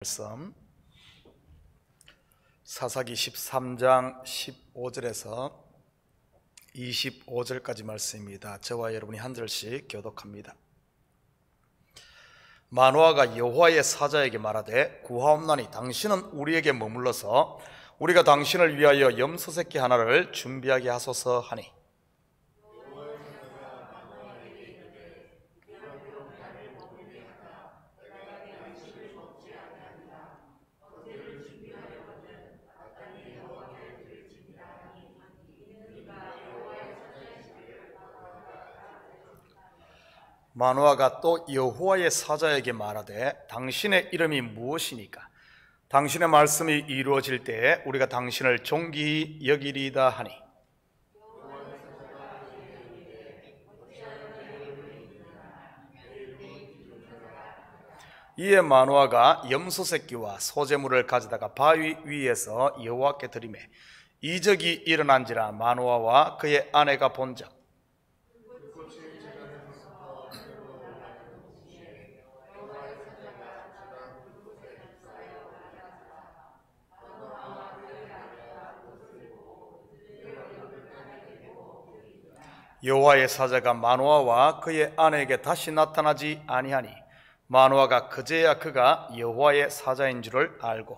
말씀 사사기 13장 15절에서 25절까지 말씀입니다. 저와 여러분이 한 절씩 교독합니다. 마노아가 여호와의 사자에게 말하되 구하옵나니 당신은 우리에게 머물러서 우리가 당신을 위하여 염소 새끼 하나를 준비하게 하소서 하니, 마노아가 또 여호와의 사자에게 말하되 당신의 이름이 무엇이니까 당신의 말씀이 이루어질 때에 우리가 당신을 존귀히 여기리이다 하니, 이에 마노아가 염소 새끼와 소제물을 가져다가 바위 위에서 여호와께 드리매 이적이 일어난지라 마노아와 그의 아내가 본적 여호와의 사자가 마노아와 그의 아내에게 다시 나타나지 아니하니 마노아가 그제야 그가 여호와의 사자인 줄을 알고,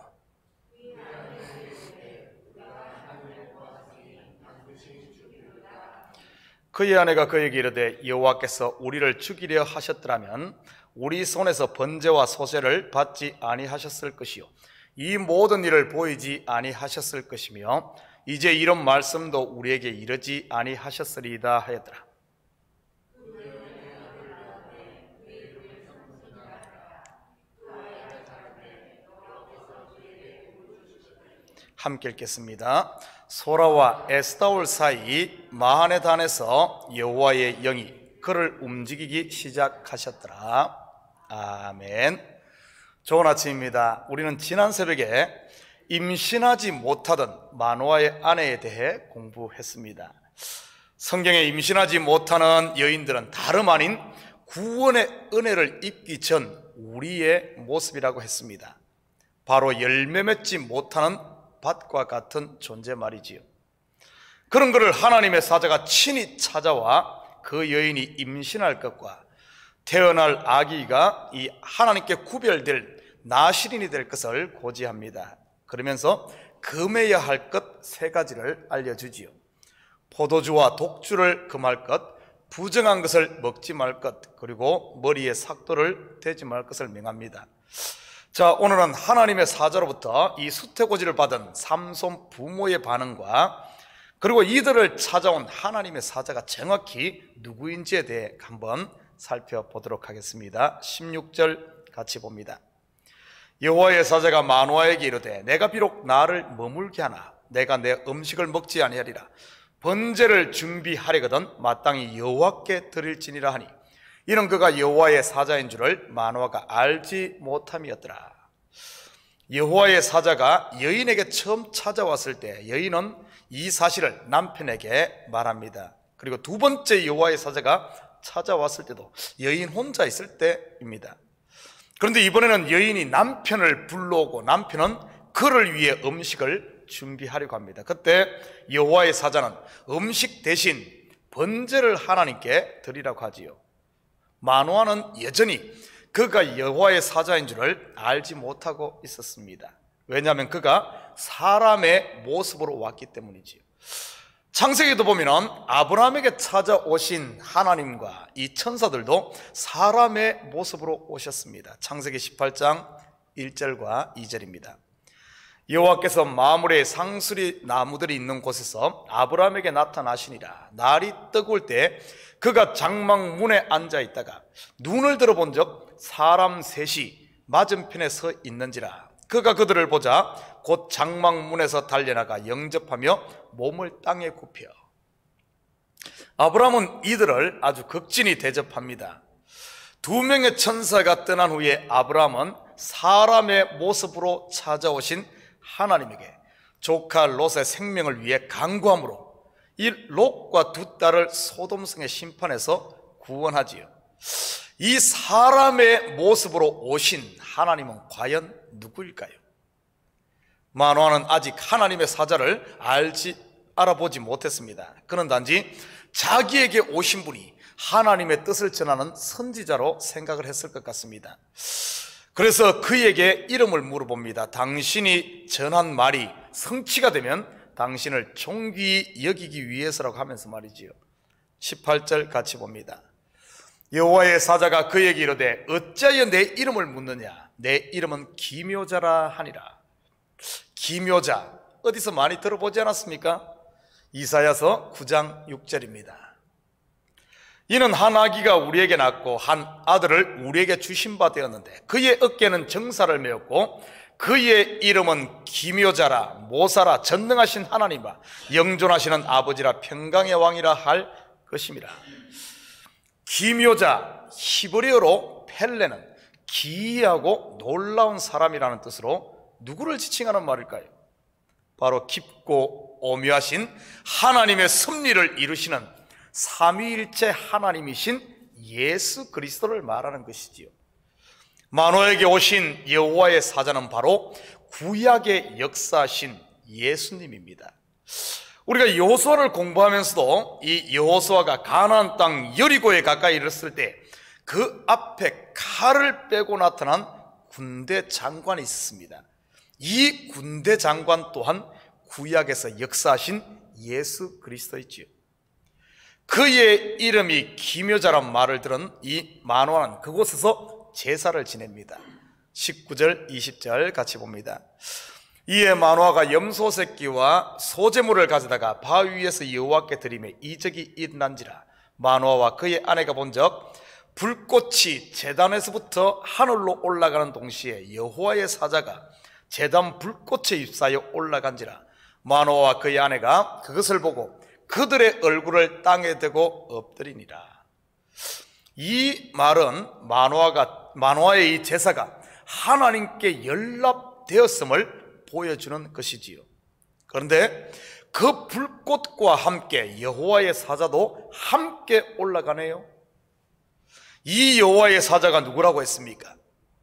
그의 아내가 그에게 이르되 여호와께서 우리를 죽이려 하셨더라면 우리 손에서 번제와 소제를 받지 아니하셨을 것이요 이 모든 일을 보이지 아니하셨을 것이며 이제 이런 말씀도 우리에게 이르지 아니하셨으리이다 하였더라. 함께 읽겠습니다. 소라와 에스다올 사이 마하네단에서 여호와의 영이 그를 움직이기 시작하셨더라. 아멘. 좋은 아침입니다. 우리는 지난 새벽에 임신하지 못하던 마노아의 아내에 대해 공부했습니다. 성경에 임신하지 못하는 여인들은 다름 아닌 구원의 은혜를 입기 전 우리의 모습이라고 했습니다. 바로 열매 맺지 못하는 밭과 같은 존재 말이지요. 그런 것을 하나님의 사자가 친히 찾아와 그 여인이 임신할 것과 태어날 아기가 이 하나님께 구별될 나실인이 될 것을 고지합니다. 그러면서 금해야 할 것 세 가지를 알려주지요. 포도주와 독주를 금할 것, 부정한 것을 먹지 말 것, 그리고 머리에 삭도를 대지 말 것을 명합니다. 자, 오늘은 하나님의 사자로부터 이 수태고지를 받은 삼손 부모의 반응과 그리고 이들을 찾아온 하나님의 사자가 정확히 누구인지에 대해 한번 살펴보도록 하겠습니다. 16절 같이 봅니다. 여호와의 사자가 마노아에게 이르되 내가 비록 나를 머물게 하나 내가 내 음식을 먹지 아니하리라. 번제를 준비하려거든 마땅히 여호와께 드릴지니라 하니, 이는 그가 여호와의 사자인 줄을 마노아가 알지 못함이었더라. 여호와의 사자가 여인에게 처음 찾아왔을 때 여인은 이 사실을 남편에게 말합니다. 그리고 두 번째 여호와의 사자가 찾아왔을 때도 여인 혼자 있을 때입니다. 그런데 이번에는 여인이 남편을 불러오고 남편은 그를 위해 음식을 준비하려고 합니다. 그때 여호와의 사자는 음식 대신 번제를 하나님께 드리라고 하지요. 마노아는 여전히 그가 여호와의 사자인 줄을 알지 못하고 있었습니다. 왜냐하면 그가 사람의 모습으로 왔기 때문이지요. 창세기도 보면 아브라함에게 찾아오신 하나님과 이 천사들도 사람의 모습으로 오셨습니다. 창세기 18장 1절과 2절입니다. 여호와께서 마므레 상수리 나무들이 있는 곳에서 아브라함에게 나타나시니라. 날이 뜨거울 때 그가 장막 문에 앉아 있다가 눈을 들어본 적 사람 셋이 맞은편에 서 있는지라. 그가 그들을 보자 곧 장막 문에서 달려나가 영접하며 몸을 땅에 굽혀 아브라함은 이들을 아주 극진히 대접합니다. 두 명의 천사가 떠난 후에 아브라함은 사람의 모습으로 찾아오신 하나님에게 조카 롯의 생명을 위해 간구함으로 이 롯과 두 딸을 소돔성의 심판에서 구원하지요. 이 사람의 모습으로 오신 하나님은 과연 누구일까요? 마노아는 아직 하나님의 사자를 알아보지 못했습니다. 그는 단지 자기에게 오신 분이 하나님의 뜻을 전하는 선지자로 생각을 했을 것 같습니다. 그래서 그에게 이름을 물어봅니다. 당신이 전한 말이 성취가 되면 당신을 존귀히 여기기 위해서라고 하면서 말이지요. 18절 같이 봅니다. 여호와의 사자가 그에게 이르되 어찌하여 내 이름을 묻느냐? 내 이름은 기묘자라 하니라. 기묘자, 어디서 많이 들어보지 않았습니까? 이사야서 9장 6절입니다. 이는 한 아기가 우리에게 낳고 한 아들을 우리에게 주신 바 되었는데 그의 어깨는 정사를 메었고 그의 이름은 기묘자라, 모사라, 전능하신 하나님과 영존하시는 아버지라, 평강의 왕이라 할 것임이라. 기묘자, 히브리어로 펠레는 기이하고 놀라운 사람이라는 뜻으로 누구를 지칭하는 말일까요? 바로 깊고 오묘하신 하나님의 섭리를 이루시는 삼위일체 하나님이신 예수 그리스도를 말하는 것이지요. 마노아에게 오신 여호와의 사자는 바로 구약의 역사신 예수님입니다. 우리가 여호수아를 공부하면서도 이 여호수아가 가나안 땅 여리고에 가까이 이르렀을 때 그 앞에 칼을 빼고 나타난 군대 장관이 있습니다. 이 군대 장관 또한 구약에서 역사하신 예수 그리스도이지요. 그의 이름이 기묘자란 말을 들은 이 마노아는 그곳에서 제사를 지냅니다. 19절 20절 같이 봅니다. 이에 마노아가 염소 새끼와 소제물을 가져다가 바위 위에서 여호와께 드리매 이적이 일어난지라. 마노아와 그의 아내가 본적 불꽃이 제단에서부터 하늘로 올라가는 동시에 여호와의 사자가 제단 불꽃에 휩싸여 올라간지라. 마노아와 그의 아내가 그것을 보고 그들의 얼굴을 땅에 대고 엎드리니라. 이 말은 마노아의 이 제사가 하나님께 연락되었음을 보여주는 것이지요. 그런데 그 불꽃과 함께 여호와의 사자도 함께 올라가네요. 이 여호와의 사자가 누구라고 했습니까?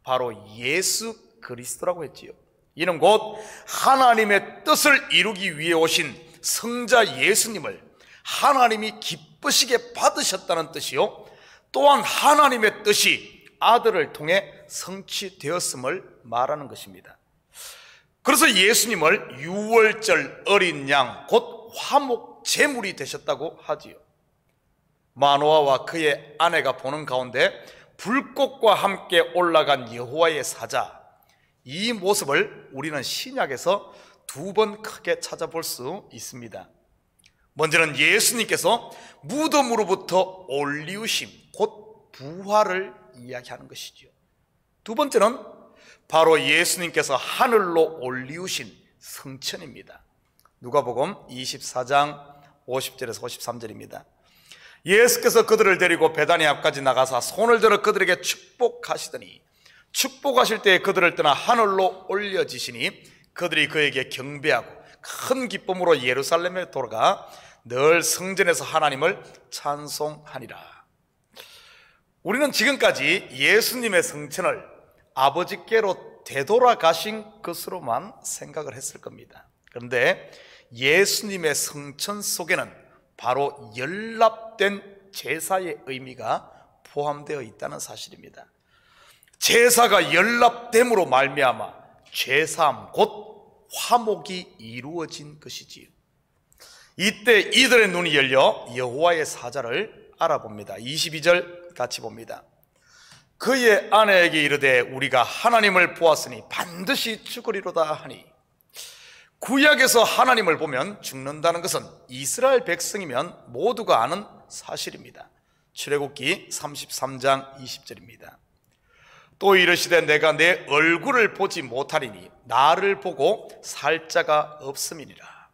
바로 예수 그리스도라고 했지요. 이는 곧 하나님의 뜻을 이루기 위해 오신 성자 예수님을 하나님이 기쁘시게 받으셨다는 뜻이요, 또한 하나님의 뜻이 아들을 통해 성취되었음을 말하는 것입니다. 그래서 예수님을 유월절 어린 양, 곧 화목 제물이 되셨다고 하지요. 마노아와 그의 아내가 보는 가운데 불꽃과 함께 올라간 여호와의 사자, 이 모습을 우리는 신약에서 두 번 크게 찾아볼 수 있습니다. 먼저는 예수님께서 무덤으로부터 올리우심, 곧 부활을 이야기하는 것이죠. 두 번째는 바로 예수님께서 하늘로 올리우신 성천입니다. 누가복음 24장 50절에서 53절입니다. 예수께서 그들을 데리고 베다니 앞까지 나가사 손을 들어 그들에게 축복하시더니 축복하실 때에 그들을 떠나 하늘로 올려지시니 그들이 그에게 경배하고 큰 기쁨으로 예루살렘에 돌아가 늘 성전에서 하나님을 찬송하니라. 우리는 지금까지 예수님의 성천을 아버지께로 되돌아가신 것으로만 생각을 했을 겁니다. 그런데 예수님의 성천 속에는 바로 연락된 제사의 의미가 포함되어 있다는 사실입니다. 제사가 연락됨으로 말미암아 죄사함, 곧 화목이 이루어진 것이지요. 이때 이들의 눈이 열려 여호와의 사자를 알아봅니다. 22절 같이 봅니다. 그의 아내에게 이르되 우리가 하나님을 보았으니 반드시 죽으리로다 하니. 구약에서 하나님을 보면 죽는다는 것은 이스라엘 백성이면 모두가 아는 사실입니다. 출애굽기 33장 20절입니다. 또 이르시되 내가 내 얼굴을 보지 못하리니 나를 보고 살 자가 없음이니라.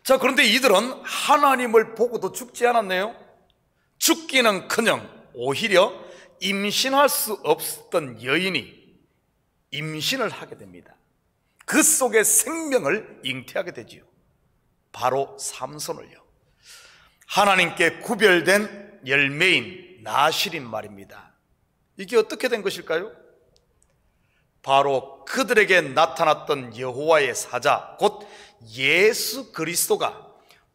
자, 그런데 이들은 하나님을 보고도 죽지 않았네요. 죽기는커녕 오히려 임신할 수 없었던 여인이 임신을 하게 됩니다. 그 속에 생명을 잉태하게 되지요. 바로 삼손을요. 하나님께 구별된 열매인 나실인 말입니다. 이게 어떻게 된 것일까요? 바로 그들에게 나타났던 여호와의 사자 곧 예수 그리스도가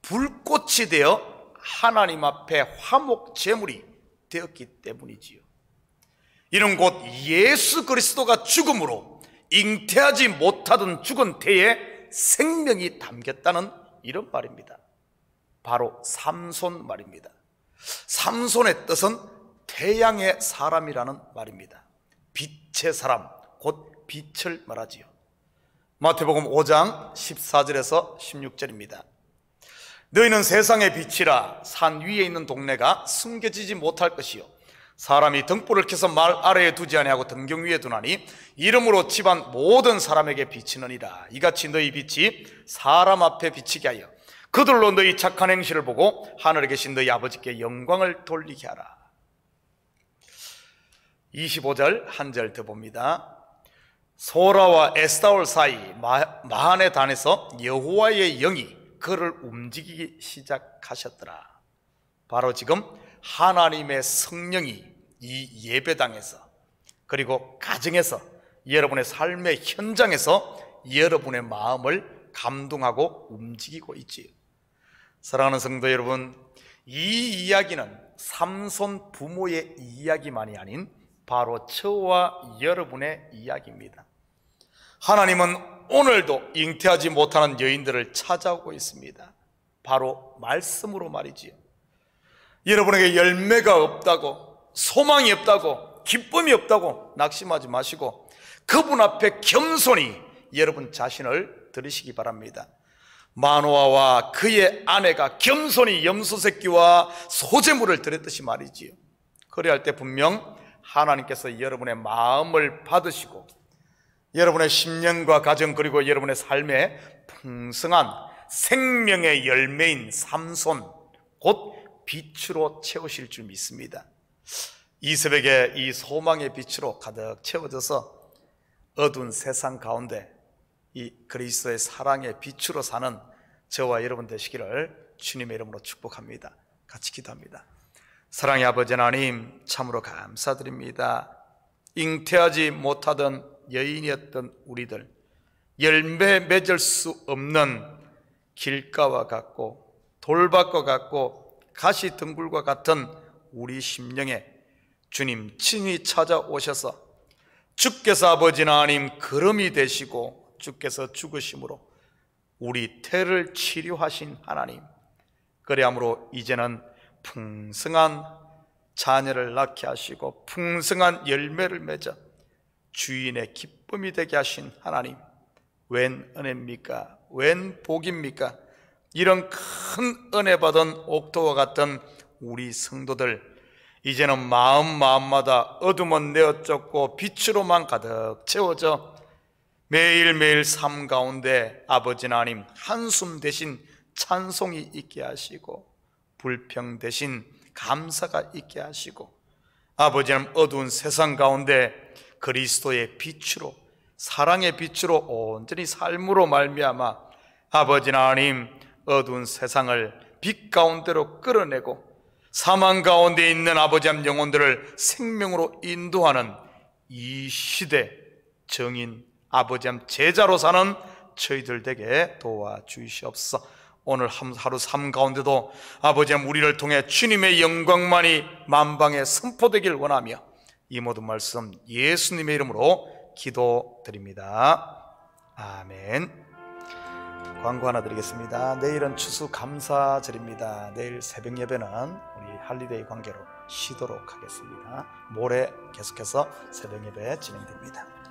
불꽃이 되어 하나님 앞에 화목 제물이 되었기 때문이지요. 이는 곧 예수 그리스도가 죽음으로 잉태하지 못하던 죽은 태에 생명이 담겼다는 이런 말입니다. 바로 삼손 말입니다. 삼손의 뜻은 태양의 사람이라는 말입니다. 빛의 사람, 곧 빛을 말하지요. 마태복음 5장 14절에서 16절입니다. 너희는 세상의 빛이라. 산 위에 있는 동네가 숨겨지지 못할 것이요 사람이 등불을 켜서 말 아래에 두지 아니하고 등경 위에 두나니 이름으로 집안 모든 사람에게 비치느니라. 이같이 너희 빛이 사람 앞에 비치게 하여 그들로 너희 착한 행실을 보고 하늘에 계신 너희 아버지께 영광을 돌리게 하라. 25절 한 절 더 봅니다. 소라와 에스타올 사이 마한의 단에서 여호와의 영이 그를 움직이기 시작하셨더라. 바로 지금 하나님의 성령이 이 예배당에서 그리고 가정에서 여러분의 삶의 현장에서 여러분의 마음을 감동하고 움직이고 있지요. 사랑하는 성도 여러분, 이 이야기는 삼손 부모의 이야기만이 아닌 바로 저와 여러분의 이야기입니다. 하나님은 오늘도 잉태하지 못하는 여인들을 찾아오고 있습니다. 바로 말씀으로 말이지요. 여러분에게 열매가 없다고, 소망이 없다고, 기쁨이 없다고 낙심하지 마시고 그분 앞에 겸손히 여러분 자신을 드리시기 바랍니다. 마노아와 그의 아내가 겸손히 염소새끼와 소제물을 드렸듯이 말이지요. 그래야 할 때 분명 하나님께서 여러분의 마음을 받으시고 여러분의 심령과 가정 그리고 여러분의 삶에 풍성한 생명의 열매인 삼손 곧 빛으로 채우실 줄 믿습니다. 이 새벽에 이 소망의 빛으로 가득 채워져서 어두운 세상 가운데 이 그리스도의 사랑의 빛으로 사는 저와 여러분 되시기를 주님의 이름으로 축복합니다. 같이 기도합니다. 사랑의 아버지 하나님, 참으로 감사드립니다. 잉태하지 못하던 여인이었던 우리들, 열매 맺을 수 없는 길가와 같고 돌밭과 같고 가시등불과 같은 우리 심령에 주님 친히 찾아오셔서 주께서 아버지 하나님 걸음이 되시고 주께서 죽으심으로 우리 태를 치료하신 하나님, 그리함으로 이제는 풍성한 자녀를 낳게 하시고 풍성한 열매를 맺어 주인의 기쁨이 되게 하신 하나님, 웬 은혜입니까? 웬 복입니까? 이런 큰 은혜 받은 옥토와 같은 우리 성도들, 이제는 마음마다 어둠은 내어쫓고 빛으로만 가득 채워져 매일매일 삶 가운데 아버지 하나님 한숨 대신 찬송이 있게 하시고 불평 대신 감사가 있게 하시고 아버지 하나님 어두운 세상 가운데 그리스도의 빛으로 사랑의 빛으로 온전히 삶으로 말미암아 아버지 하나님 어두운 세상을 빛 가운데로 끌어내고 사망 가운데 있는 아버지 하나님 영혼들을 생명으로 인도하는 이 시대 정인 아버지 하나님 제자로 사는 저희들 되게 도와주시옵소서. 오늘 하루 삶 가운데도 아버지 하나님 우리를 통해 주님의 영광만이 만방에 선포되길 원하며 이 모든 말씀 예수님의 이름으로 기도드립니다. 아멘. 광고 하나 드리겠습니다. 내일은 추수감사절입니다. 내일 새벽 예배는 우리 할리데이 관계로 쉬도록 하겠습니다. 모레 계속해서 새벽 예배 진행됩니다.